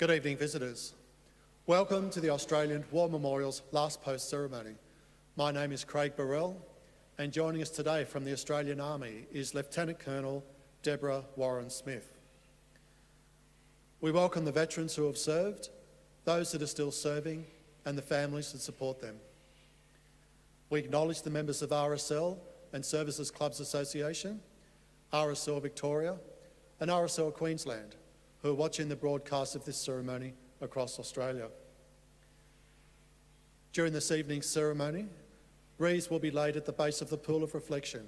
Good evening, visitors. Welcome to the Australian War Memorial's last post ceremony. My name is Craig Burrell, and joining us today from the Australian Army is Lieutenant Colonel Deborah Warren-Smith. We welcome the veterans who have served, those that are still serving, and the families that support them. We acknowledge the members of RSL and Services Clubs Association, RSL Victoria, and RSL Queensland, who are watching the broadcast of this ceremony across Australia. During this evening's ceremony, wreaths will be laid at the base of the Pool of Reflection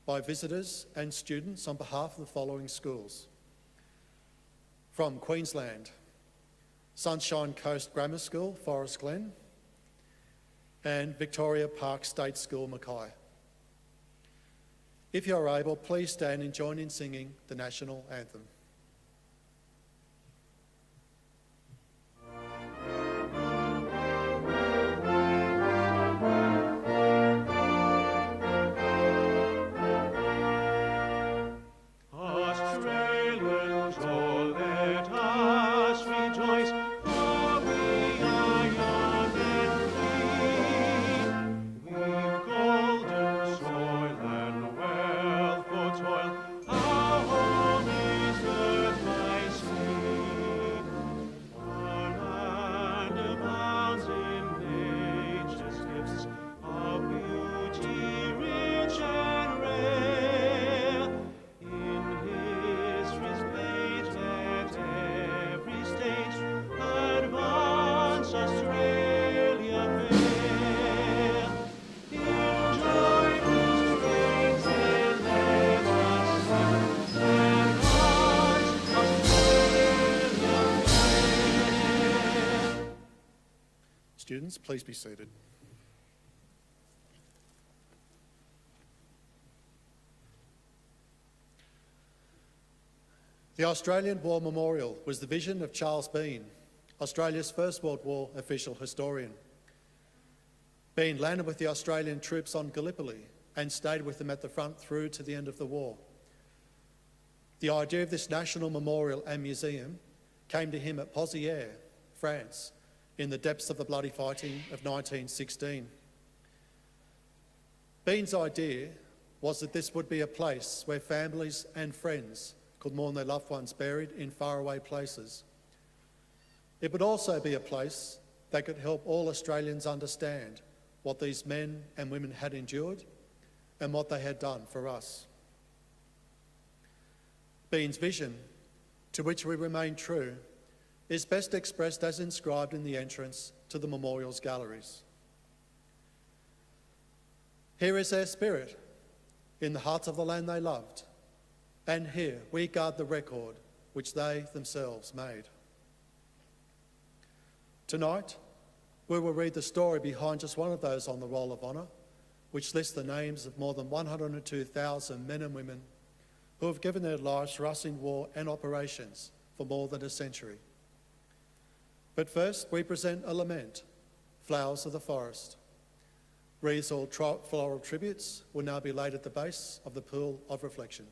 by visitors and students on behalf of the following schools. From Queensland, Sunshine Coast Grammar School, Forest Glen, and Victoria Park State School, Mackay. If you are able, please stand and join in singing the National Anthem. Students, please be seated. The Australian War Memorial was the vision of Charles Bean, Australia's First World War official historian. Bean landed with the Australian troops on Gallipoli and stayed with them at the front through to the end of the war. The idea of this national memorial and museum came to him at Pozières, France, in the depths of the bloody fighting of 1916. Bean's idea was that this would be a place where families and friends could mourn their loved ones buried in faraway places. It would also be a place that could help all Australians understand what these men and women had endured and what they had done for us. Bean's vision, to which we remain true, is best expressed as inscribed in the entrance to the memorial's galleries. Here is their spirit, in the hearts of the land they loved, and here we guard the record which they themselves made. Tonight, we will read the story behind just one of those on the Roll of Honour, which lists the names of more than 102,000 men and women who have given their lives for us in war and operations for more than a century. But first, we present a lament, Flowers of the Forest. Wreaths or floral tributes will now be laid at the base of the Pool of Reflection.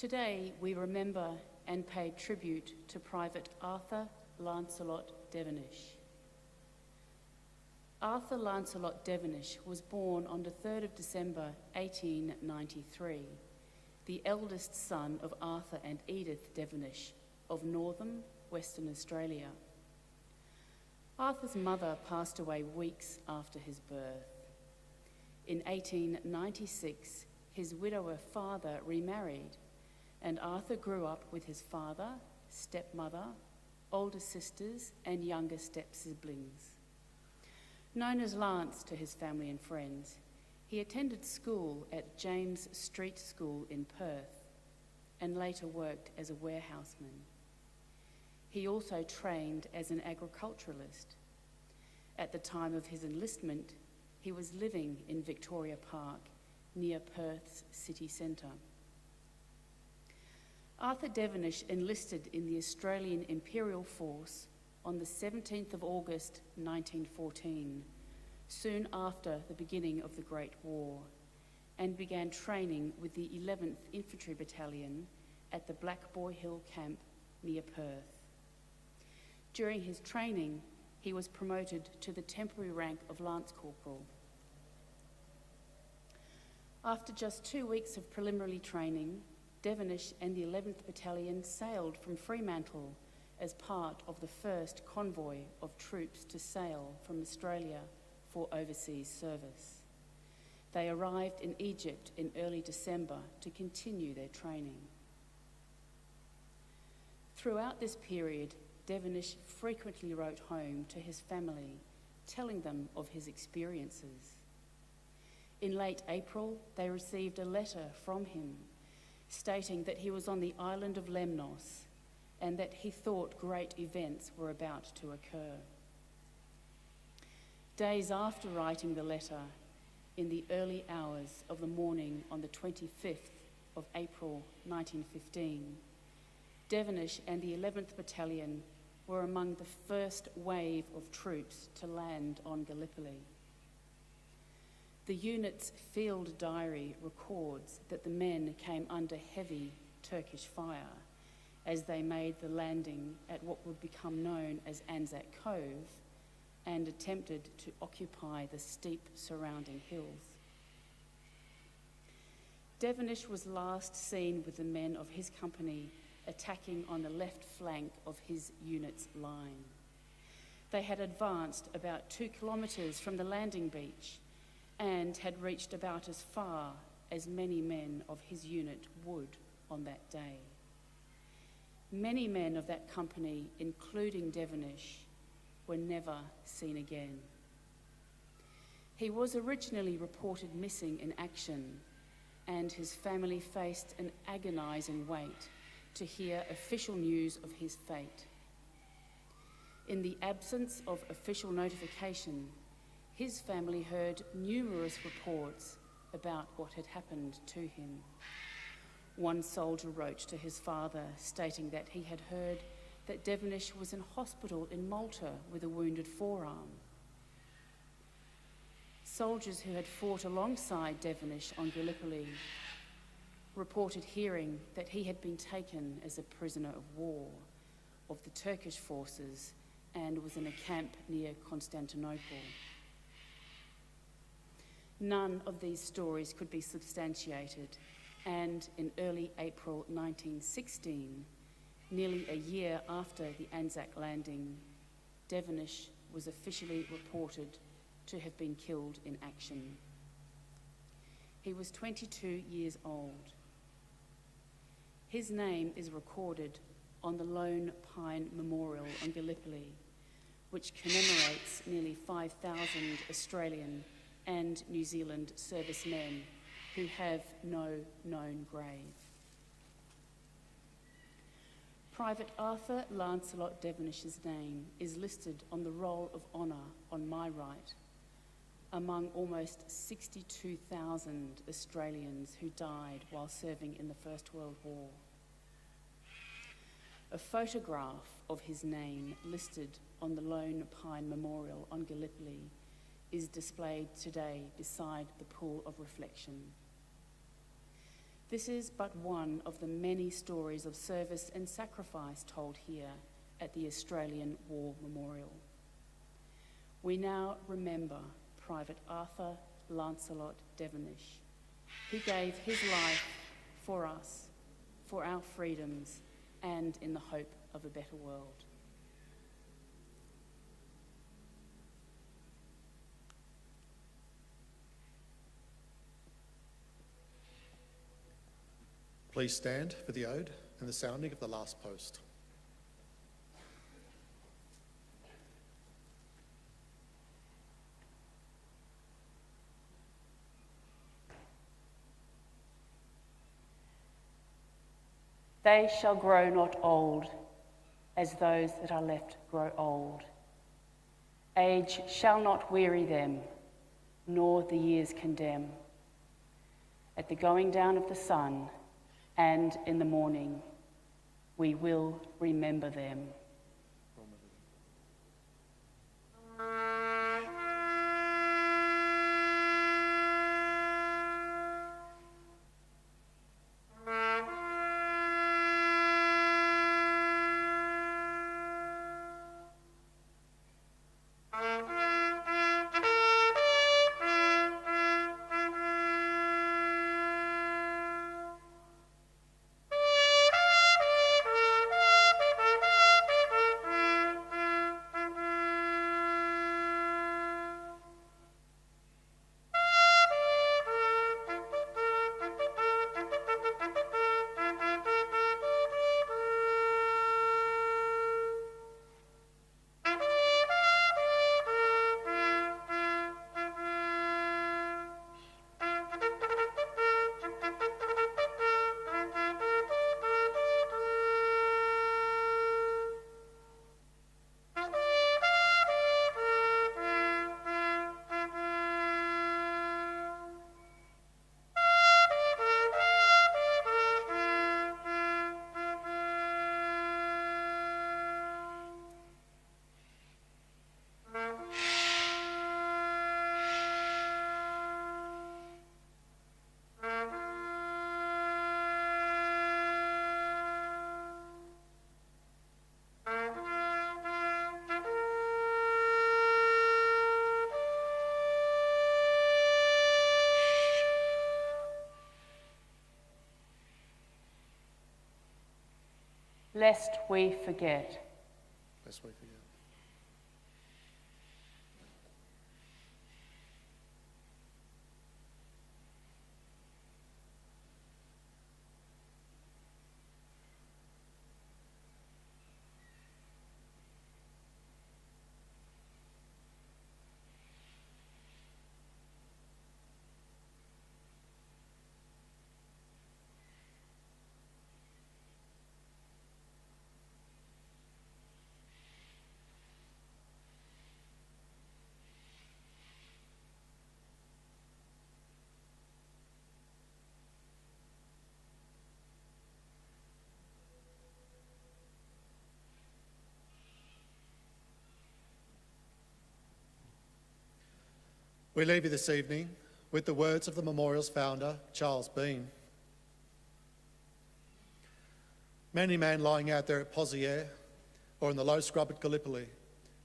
Today we remember and pay tribute to Private Arthur Lancelot Devenish. Arthur Lancelot Devenish was born on the 3rd of December 1893, the eldest son of Arthur and Edith Devenish of northern Western Australia. Arthur's mother passed away weeks after his birth. In 1896, his widower father remarried, and Arthur grew up with his father, stepmother, older sisters, and younger step-siblings. Known as Lance to his family and friends, he attended school at James Street School in Perth and later worked as a warehouseman. He also trained as an agriculturalist. At the time of his enlistment, he was living in Victoria Park, near Perth's city centre. Arthur Devenish enlisted in the Australian Imperial Force on the 17th of August 1914, soon after the beginning of the Great War, and began training with the 11th Infantry Battalion at the Black Boy Hill camp near Perth. During his training, he was promoted to the temporary rank of Lance Corporal. After just 2 weeks of preliminary training, Devenish and the 11th Battalion sailed from Fremantle as part of the first convoy of troops to sail from Australia for overseas service. They arrived in Egypt in early December to continue their training. Throughout this period, Devenish frequently wrote home to his family, telling them of his experiences. In late April, they received a letter from him stating that he was on the island of Lemnos and that he thought great events were about to occur. Days after writing the letter, in the early hours of the morning on the 25th of April 1915, Devenish and the 11th Battalion were among the first wave of troops to land on Gallipoli. The unit's field diary records that the men came under heavy Turkish fire as they made the landing at what would become known as Anzac Cove and attempted to occupy the steep surrounding hills. Devenish was last seen with the men of his company attacking on the left flank of his unit's line. They had advanced about 2 kilometres from the landing beach and had reached about as far as many men of his unit would on that day. Many men of that company, including Devenish, were never seen again. He was originally reported missing in action, and his family faced an agonising wait to hear official news of his fate. In the absence of official notification, his family heard numerous reports about what had happened to him. One soldier wrote to his father stating that he had heard that Devenish was in hospital in Malta with a wounded forearm. Soldiers who had fought alongside Devenish on Gallipoli reported hearing that he had been taken as a prisoner of war of the Turkish forces and was in a camp near Constantinople. None of these stories could be substantiated, and in early April 1916, nearly a year after the Anzac landing, Devenish was officially reported to have been killed in action. He was 22 years old. His name is recorded on the Lone Pine Memorial on Gallipoli, which commemorates nearly 5,000 Australian and New Zealand servicemen who have no known grave. Private Arthur Lancelot Devenish's name is listed on the Roll of Honour on my right, among almost 62,000 Australians who died while serving in the First World War. A photograph of his name listed on the Lone Pine Memorial on Gallipoli is displayed today beside the pool of reflection. This is but one of the many stories of service and sacrifice told here at the Australian War Memorial. We now remember Private Arthur Lancelot Devenish, who gave his life for us, for our freedoms, and in the hope of a better world. Please stand for the ode and the sounding of the last post. They shall grow not old, as those that are left grow old. Age shall not weary them, nor the years condemn. At the going down of the sun, and in the morning, we will remember them. Lest we forget. Lest we forget. We leave you this evening with the words of the memorial's founder, Charles Bean. Many man lying out there at Poziere or in the low scrub at Gallipoli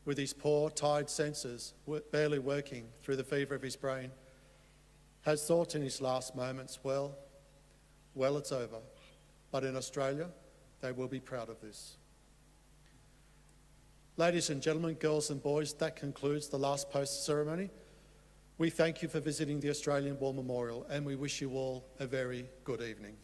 with his poor, tired senses barely working through the fever of his brain, has thought in his last moments, well, it's over. But in Australia, they will be proud of this. Ladies and gentlemen, girls and boys, that concludes the last post ceremony. We thank you for visiting the Australian War Memorial and we wish you all a very good evening.